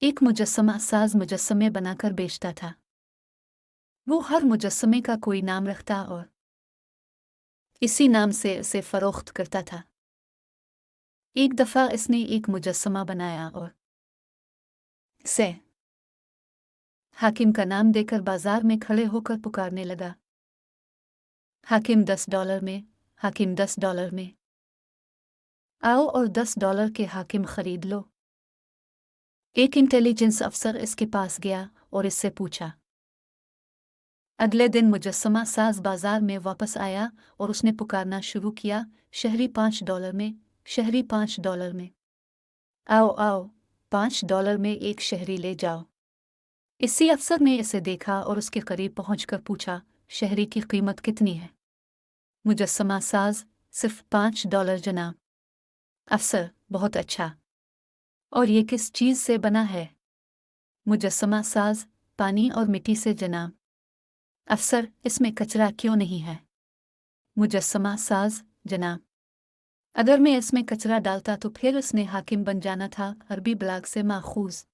एक मुजस्समा साज मुजस्समे बनाकर बेचता था। वो हर मुजस्समे का कोई नाम रखता और इसी नाम से उसे फरोख्त करता था। एक दफ़ा इसने एक मुजस्समा बनाया और इसे हाकिम का नाम देकर बाजार में खड़े होकर पुकारने लगा, हाकिम $10 में, हाकिम $10 में, आओ और $10 के हाकिम खरीद लो। एक इंटेलिजेंस अफसर इसके पास गया और इससे पूछा। अगले दिन मुजस्समा साज बाजार में वापस आया और उसने पुकारना शुरू किया, शहरी $5 में, शहरी $5 में, आओ आओ, $5 में एक शहरी ले जाओ। इसी अफसर ने इसे देखा और उसके करीब पहुंचकर पूछा, शहरी की कीमत कितनी है? मुजस्समा साज, सिर्फ $5 जनाब। अफसर, बहुत अच्छा। और ये किस चीज़ से बना है? मुजस्समा साज, पानी और मिट्टी से जनाब। अफसर, इसमें कचरा क्यों नहीं है? मुजस्समा साज, जनाब, अगर मैं इसमें कचरा डालता तो फिर उसने हाकिम बन जाना था। अरबी ब्लाग से माखूज।